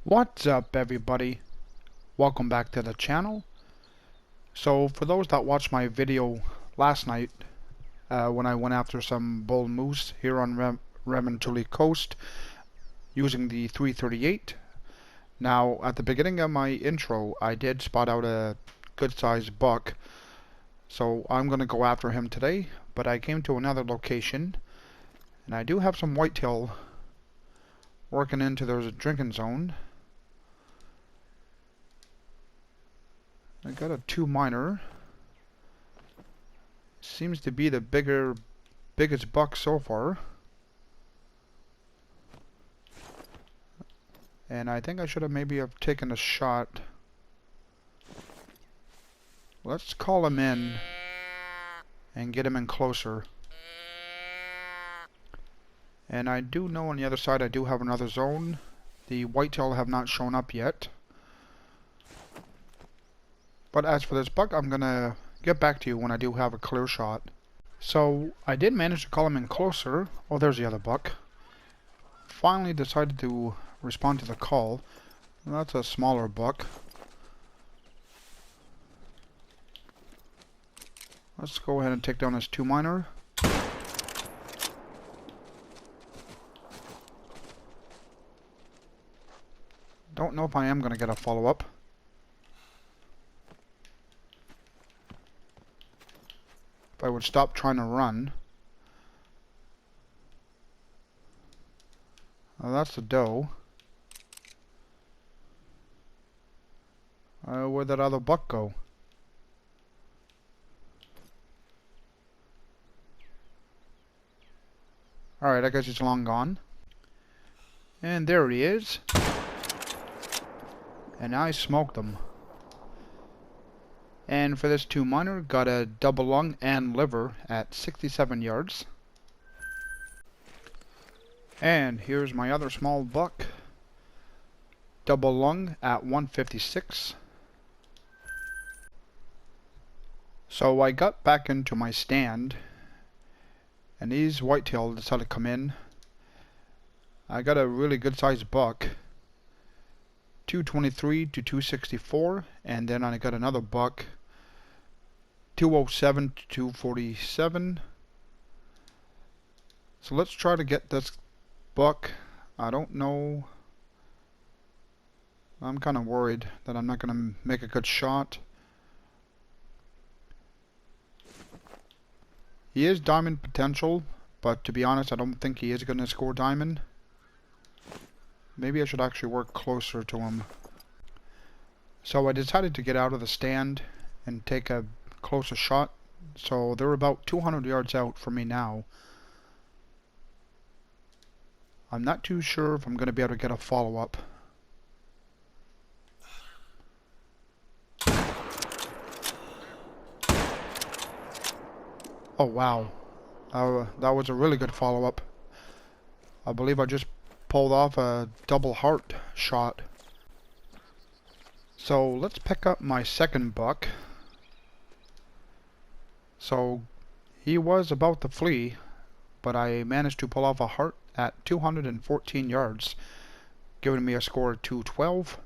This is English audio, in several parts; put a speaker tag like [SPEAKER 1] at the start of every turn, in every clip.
[SPEAKER 1] What's up, everybody? Welcome back to the channel. So for those that watched my video last night when I went after some bull moose here on Revontuli coast using the 338. Now at the beginning of my intro I did spot out a good sized buck, so I'm gonna go after him today, but I came to another location and I do have some whitetail working into their drinking zone. I got a 2 minor. Seems to be the biggest buck so far. And I think I should have maybe have taken a shot. Let's call him in and get him in closer. And I do know on the other side I do have another zone. The whitetail have not shown up yet. But as for this buck, I'm gonna get back to you when I do have a clear shot. So I did manage to call him in closer. Oh, there's the other buck. Finally decided to respond to the call. That's a smaller buck. Let's go ahead and take down this 2 minor. Don't know if I am gonna get a follow-up. If I would stop trying to run. Well, that's the doe. Where'd that other buck go? Alright, I guess he's long gone. And there he is. And I smoked him. And for this 2 minor, got a double lung and liver at 67 yards. And here's my other small buck. Double lung at 156. So I got back into my stand, and these whitetail decided to come in. I got a really good sized buck. 223 to 264, and then I got another buck. 207 to 247. So let's try to get this buck. I don't know. I'm kind of worried that I'm not going to make a good shot. He is diamond potential, but to be honest, I don't think he is going to score diamond. Maybe I should actually work closer to him. So I decided to get out of the stand and take a closer shot. So they're about 200 yards out from me now. I'm not too sure if I'm going to be able to get a follow-up. Oh wow, that was a really good follow-up. I believe I just pulled off a double heart shot. So let's pick up my second buck. So he was about to flee, but I managed to pull off a heart at 214 yards, giving me a score of 212.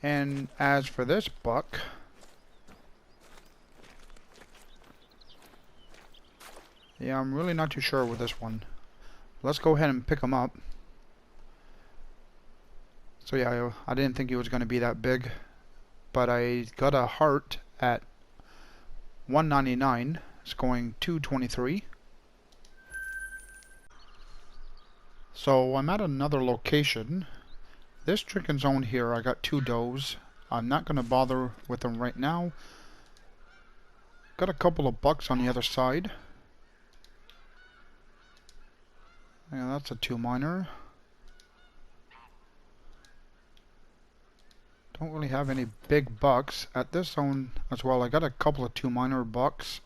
[SPEAKER 1] And as for this buck, yeah, I'm really not too sure with this one. Let's go ahead and pick him up. So yeah, I didn't think he was going to be that big, but I got a heart at 199, scoring 223. So I'm at another location. This drinking zone here, I got 2 does. I'm not going to bother with them right now. Got a couple of bucks on the other side. Yeah, that's a 2 minor. Don't really have any big bucks at this zone as well. I got a couple of 2 minor bucks.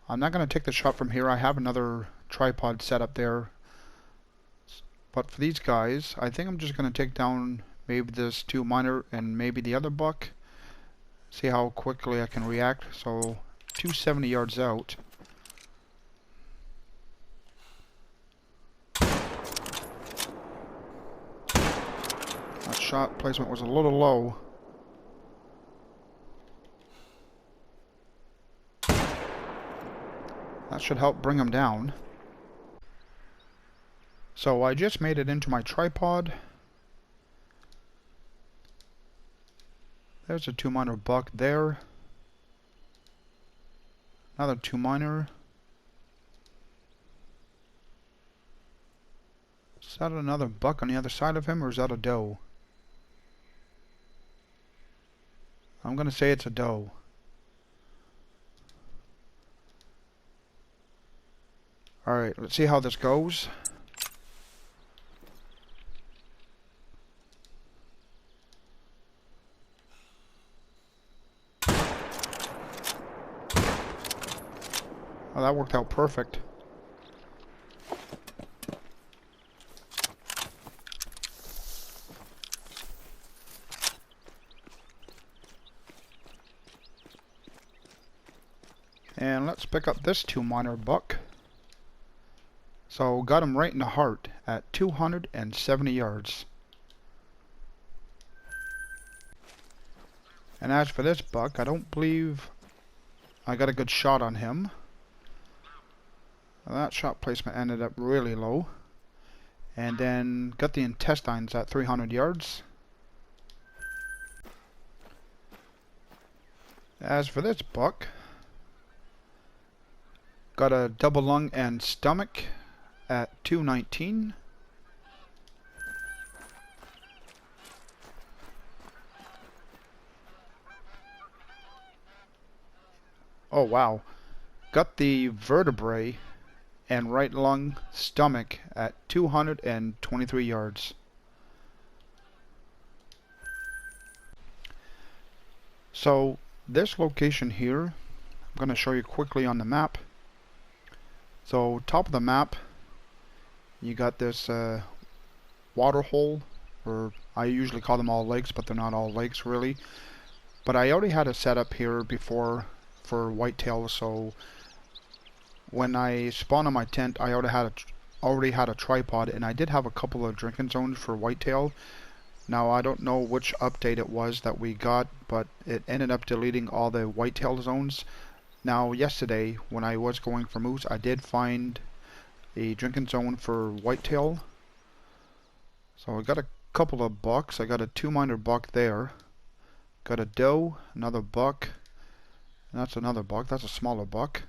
[SPEAKER 1] I'm not going to take the shot from here. I have another tripod set up there. But for these guys, I think I'm just going to take down maybe this 2 minor and maybe the other buck. See how quickly I can react. So 270 yards out. That shot placement was a little low. That should help bring him down. So I just made it into my tripod. There's a 2-miner buck there. Another 2-miner. Is that another buck on the other side of him, or is that a doe? I'm gonna say it's a doe. Alright, let's see how this goes. Oh, that worked out perfect. And let's pick up this 2-miner buck. So got him right in the heart at 270 yards. And as for this buck, I don't believe I got a good shot on him. That shot placement ended up really low. And then got the intestines at 300 yards. As for this buck, got a double lung and stomach at 219. Oh wow. Got the vertebrae and right lung, stomach at 223 yards. So this location here, I'm going to show you quickly on the map. So top of the map, you got this water hole, or I usually call them all lakes, but they're not all lakes really. But I already had a setup here before for whitetail, so when I spawned on my tent, I already had a tripod, and I did have a couple of drinking zones for whitetail. Now I don't know which update it was that we got, but it ended up deleting all the whitetail zones. Now yesterday, when I was going for moose, I did find a drinking zone for whitetail. So I got a couple of bucks. I got a 2-miner buck there. Got a doe, another buck, and that's another buck. That's a smaller buck.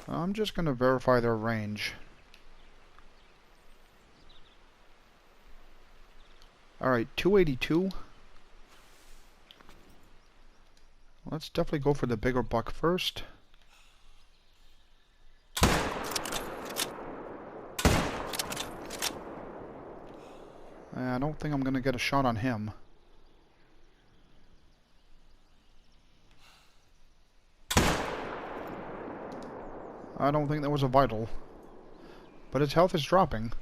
[SPEAKER 1] I'm just going to verify their range. Alright, 282. Let's definitely go for the bigger buck first. I don't think I'm going to get a shot on him. I don't think that was a vital, but his health is dropping.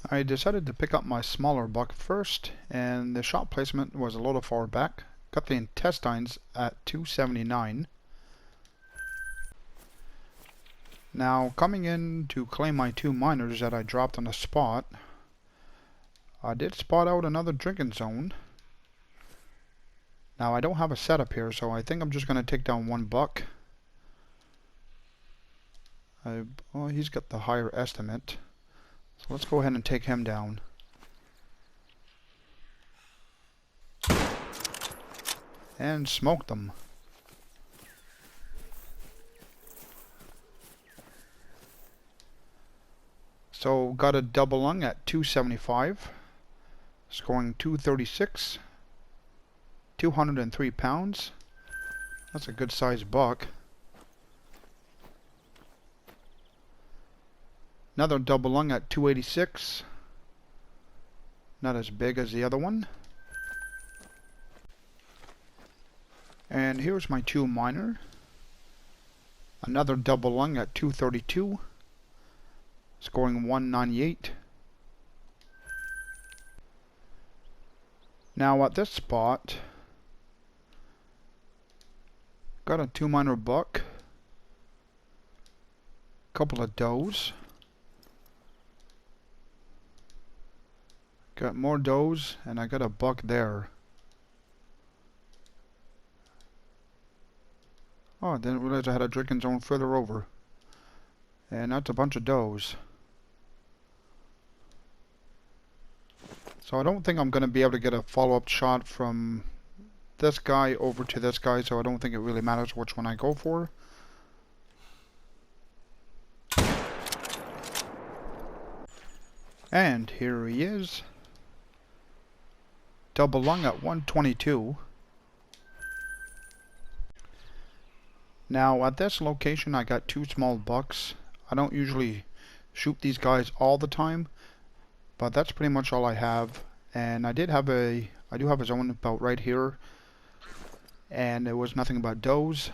[SPEAKER 1] I decided to pick up my smaller buck first, and the shot placement was a little far back. Got the intestines at 279. Now, coming in to claim my 2 miners that I dropped on the spot, I did spot out another drinking zone. Now, I don't have a setup here, so I think I'm just going to take down 1 buck. Well, he's got the higher estimate, so let's go ahead and take him down. And smoke them. So got a double lung at 275, scoring 236, 203 pounds. That's a good sized buck. Another double lung at 286. Not as big as the other one. And here's my 2-miner. Another double lung at 232. Scoring 198. Now at this spot, Got a 2-miner buck. Couple of does. Got more does, and I got a buck there. Oh, I didn't realize I had a drinking zone further over. And that's a bunch of does. So I don't think I'm going to be able to get a follow-up shot from this guy over to this guy, so I don't think it really matters which one I go for. And here he is. Double lung at 122. Now at this location I got 2 small bucks. I don't usually shoot these guys all the time, but that's pretty much all I have. And I do have a zone about right here, and it was nothing but does.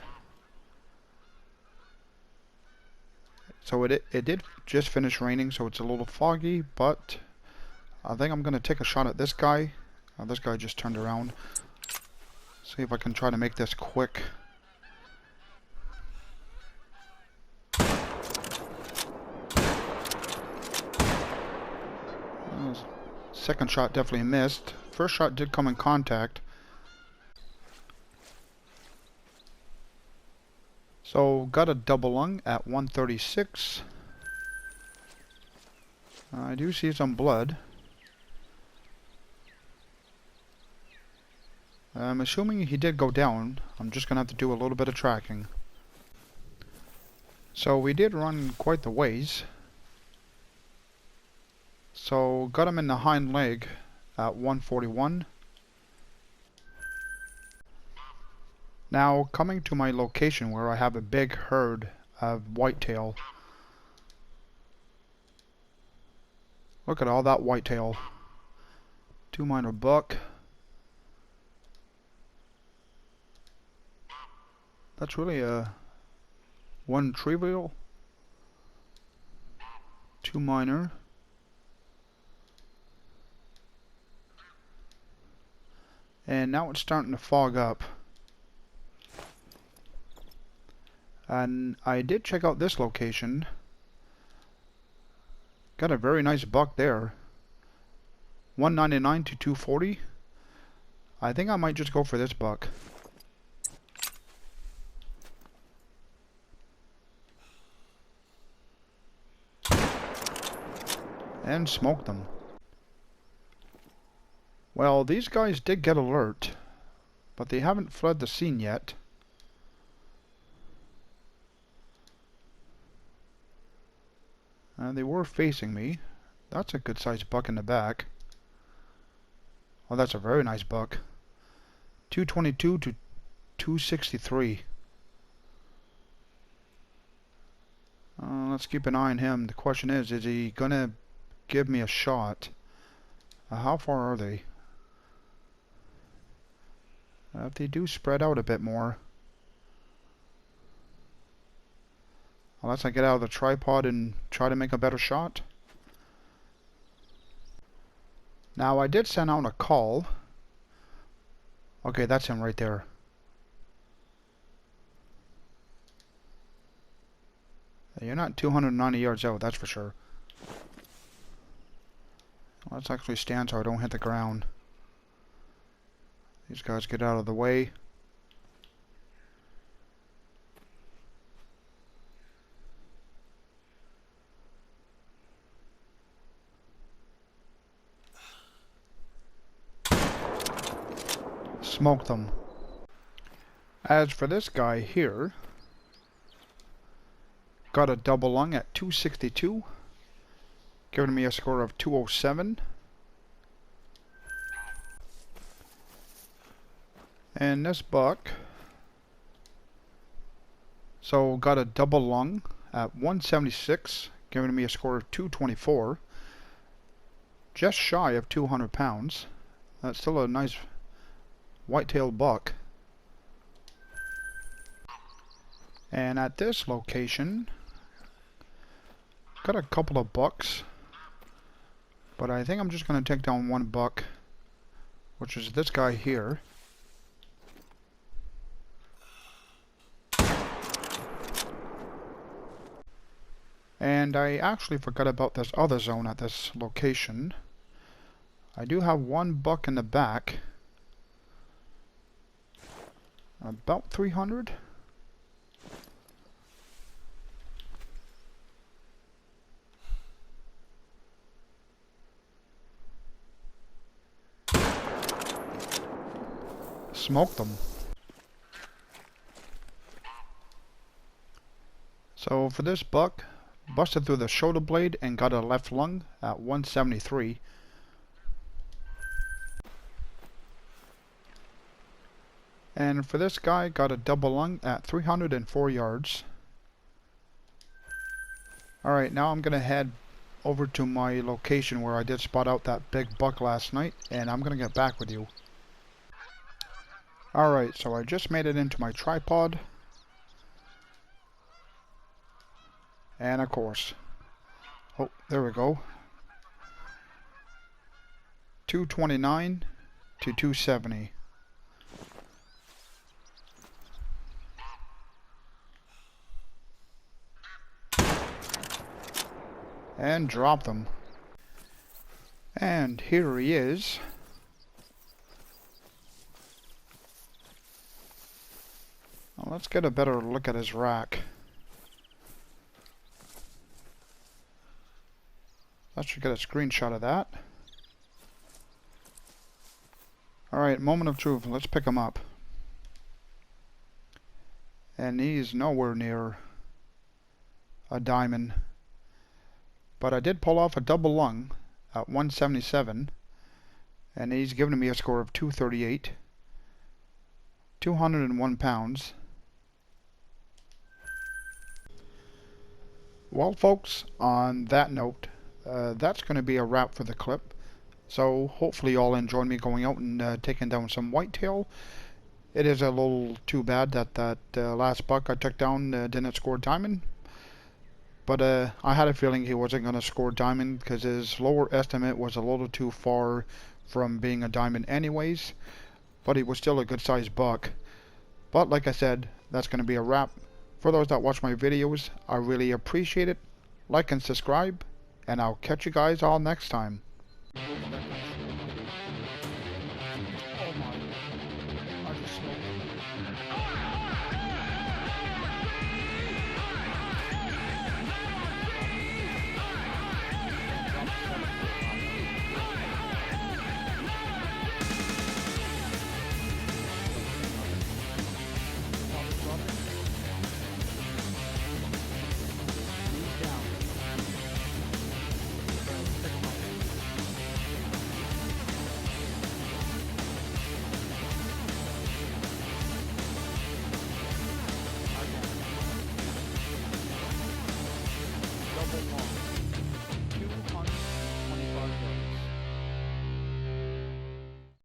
[SPEAKER 1] So it did just finish raining, so it's a little foggy, but I think I'm gonna take a shot at this guy. This guy just turned around. See if I can try to make this quick. Second shot definitely missed. First shot did come in contact. So got a double lung at 136. I do see some blood. I'm assuming he did go down. I'm just gonna have to do a little bit of tracking. So we did run quite the ways. So got him in the hind leg at 141. Now coming to my location where I have a big herd of whitetail. Look at all that whitetail. 2-miner buck. That's really a 1 trivial. 2-miner. And now it's starting to fog up. And I did check out this location. Got a very nice buck there. 199 to 240. I think I might just go for this buck. And smoke them. Well, these guys did get alert, but they haven't fled the scene yet. They were facing me. That's a good sized buck in the back. Oh, that's a very nice buck. 222 to 263. Let's keep an eye on him. The question is he gonna give me a shot? How far are they? If they do spread out a bit more. Unless I get out of the tripod and try to make a better shot. Now I did send out a call. Okay, that's him right there. You're not 290 yards out, that's for sure. Let's actually stand so I don't hit the ground. These guys get out of the way. Smoke them. As for this guy here, got a double lung at 262, giving me a score of 207. And this buck, so got a double lung at 176, giving me a score of 224. Just shy of 200 pounds. That's still a nice whitetail buck. And at this location, got a couple of bucks, but I think I'm just going to take down one buck, which is this guy here. And I actually forgot about this other zone at this location. I do have one buck in the back. About 300. Smoked them. So for this buck, busted through the shoulder blade and got a left lung at 173. And for this guy, got a double lung at 304 yards. Alright, now I'm going to head over to my location where I did spot out that big buck last night, and I'm going to get back with you. Alright, so I just made it into my tripod. And of course, oh, there we go. 229 to 270. And drop them. And here he is. Well, let's get a better look at his rack. I should get a screenshot of that. Alright, moment of truth. Let's pick him up. And he's nowhere near a diamond. But I did pull off a double lung at 177. And he's given me a score of 238. 201 pounds. Well, folks, on that note, that's going to be a wrap for the clip. So hopefully you all enjoyed me going out and taking down some whitetail. It is a little too bad that last buck I took down didn't score diamond. But I had a feeling he wasn't going to score diamond because his lower estimate was a little too far from being a diamond anyways. But he was still a good sized buck. But like I said, that's going to be a wrap. For those that watch my videos, I really appreciate it. Like and subscribe, and I'll catch you guys all next time. Oh my, I just smoked double long.